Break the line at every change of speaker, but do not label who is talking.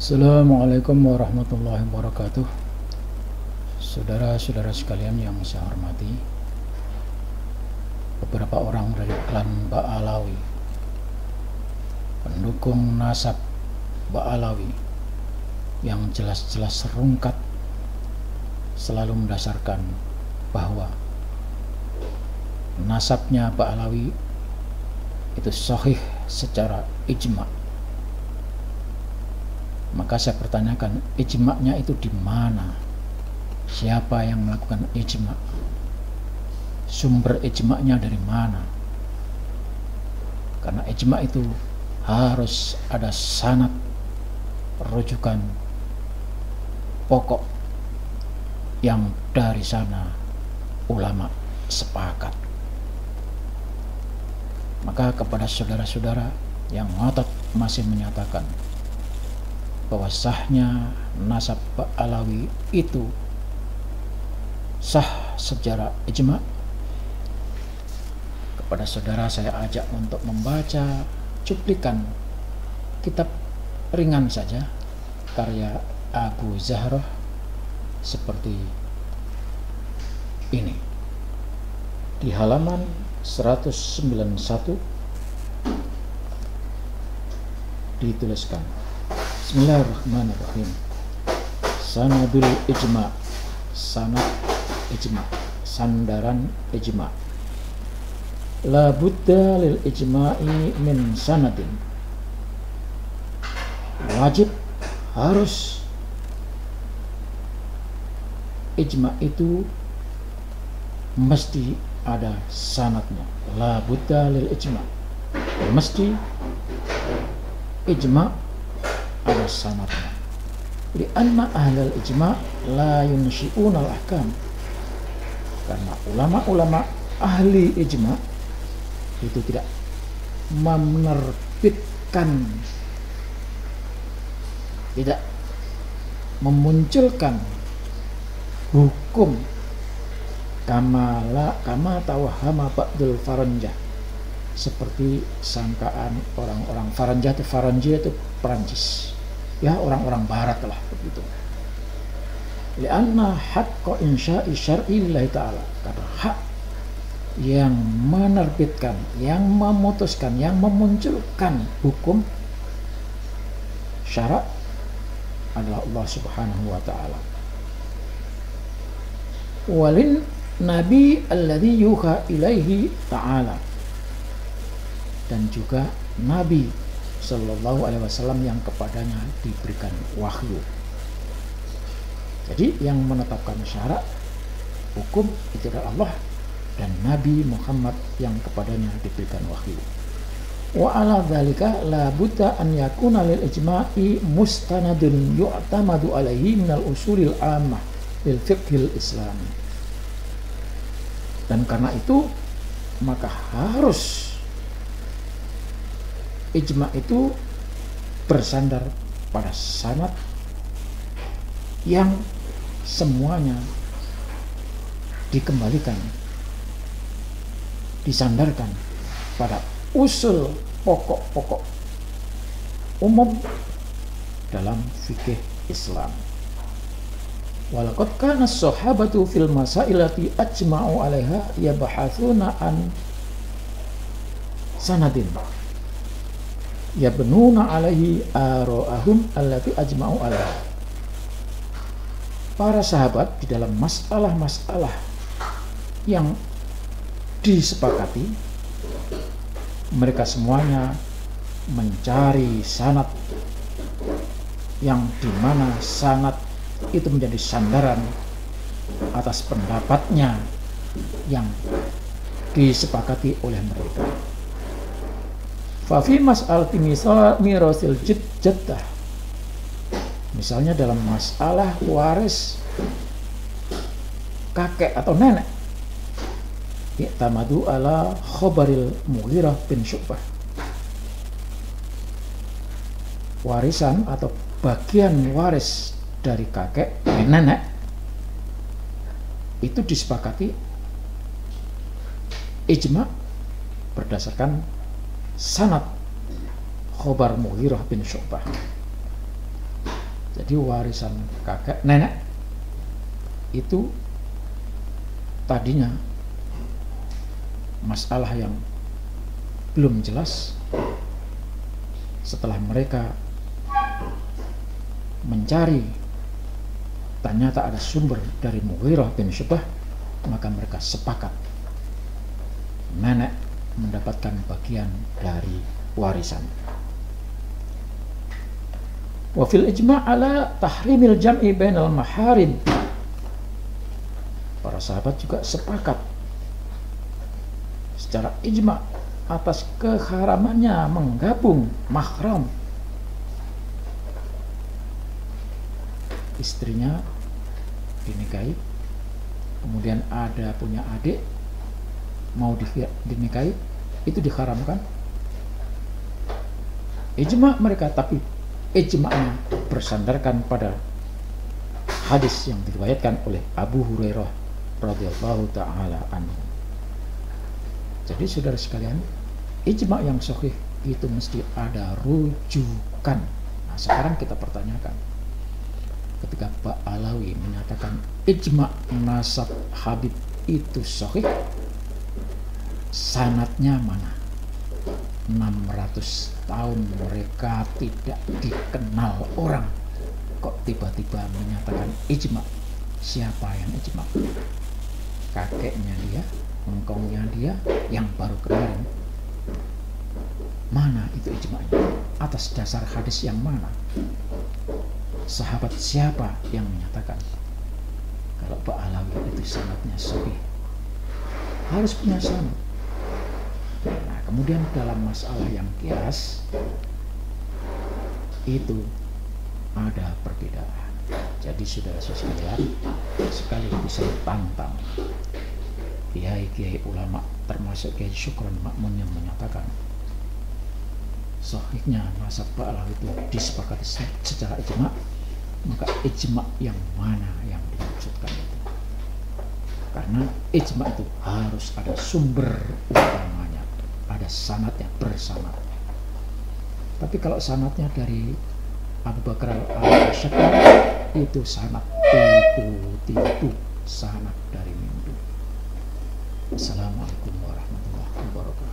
Assalamualaikum warahmatullahi wabarakatuh. Saudara-saudara sekalian yang saya hormati, beberapa orang dari klan Ba'alawi, pendukung nasab Ba'alawi yang jelas-jelas serungkat, selalu mendasarkan bahwa nasabnya Ba'alawi itu sahih secara ijma'. Maka saya pertanyakan, ijma'nya itu di mana? Siapa yang melakukan ijma'? Sumber ijma'nya dari mana? Karena ijma' itu harus ada sanad, rujukan pokok yang dari sana ulama sepakat. Maka kepada saudara-saudara yang ngotot masih menyatakan bahwa sahnya nasab Ba'alawi itu sah secara ijma', kepada saudara saya ajak untuk membaca cuplikan kitab ringan saja karya Abu Zahrah seperti ini. Di halaman 191 dituliskan, Bismillahirrahmanirrahim. Sanadul ijma', sanad ijma', sandaran ijma'. La budda lil ijma'i min sanadin. Wajib, harus ijma' itu mesti ada sanadnya. La budda lil ijma', mesti ijma' ada sanadnya. Lianna ahlal ijma' la yunshi'una al-ahkam. Karena ulama-ulama ahli ijma' itu tidak menerbitkan, tidak memunculkan hukum kama tawahama ba'dul faranjah, seperti sangkaan orang-orang Faranjah. Faranjah itu Perancis, ya, orang-orang barat lah begitu. Lianna haqqa insya'i syar'i lillahi ta'ala, karena hak yang menerbitkan, yang memutuskan, yang memunculkan hukum syarak adalah Allah Subhanahu wa ta'ala. Walin nabi alladhi yuha ilaihi ta'ala, dan juga Nabi Sallallahu Alaihi Wasallam yang kepadanya diberikan wahyu. Jadi yang menetapkan syarak hukum itu adalah Allah dan Nabi Muhammad yang kepadanya diberikan wahyu. Wa ala dzalika la budda an yakuna lil ijma'i mustanadun yu'tamadu alaihi minal usulil ammah lil fiqhil islami. Dan karena itu maka harus ijma' itu bersandar pada sanad yang semuanya dikembalikan, disandarkan pada usul pokok-pokok umum dalam fikih Islam. Walaqad kana as-sahabatu fil masailati ajma'u 'alaiha yabhatsuna an sanadin yabnuna alaihi ara'ahum allati ajma'u alaiha. Para sahabat di dalam masalah-masalah yang disepakati, mereka semuanya mencari sanad yang dimana sanad itu menjadi sandaran atas pendapatnya yang disepakati oleh mereka. Fafi mas'alati mirasil jaddah, misalnya dalam masalah waris kakek atau nenek, i'tamadu ala khobaril Mughirah bin Syu'bah. Warisan atau bagian waris dari kakek dan nenek itu disepakati ijma' berdasarkan sanad khobar Mughirah bin Syu'bah. Jadi warisan kakek nenek itu tadinya masalah yang belum jelas. Setelah mereka mencari, ternyata ada sumber dari Mughirah bin Syu'bah, maka mereka sepakat nenek mendapatkan bagian dari warisan. Wa fil ijma' ala tahrimil jam'i bainal maharim. Para sahabat juga sepakat secara ijma' atas keharamannya menggabung mahram. Istrinya dinikahi, kemudian ada punya adik mau dinikahi, itu diharamkan. Ijma' mereka, tapi ijma'nya bersandarkan pada hadis yang diriwayatkan oleh Abu Hurairah radhiyallahu taala anhu. Jadi saudara sekalian, ijma' yang sahih itu mesti ada rujukan. Nah, sekarang kita pertanyakan, ketika Pak Alawi menyatakan ijma' nasab Habib itu sahih, sanadnya mana? 600 tahun mereka tidak dikenal orang, kok tiba-tiba menyatakan ijma'? Siapa yang ijma'? Kakeknya dia, engkongnya dia, yang baru kemarin. Mana itu ijma'nya? Atas dasar hadis yang mana? Sahabat siapa yang menyatakan? Kalau Pak Alawi itu sanadnya sahih, harus punya sanad. Nah, kemudian dalam masalah yang kias itu ada perbedaan. Jadi saudara-saudara sekali bisa tantang kiai-kiai ulama, termasuk Kiai Syukron Makmun yang menyatakan sahihnya nasab Pak Alawi itu disepakati secara ijma', maka ijma' yang mana yang dimaksudkan itu? Karena ijma' itu harus ada sumber utamanya, ada sanadnya, bersanad. Tapi kalau sanadnya dari Abu Bakar al-Asy'ari, itu sanad tipu sanad dari mimpi. Assalamualaikum warahmatullahi wabarakatuh.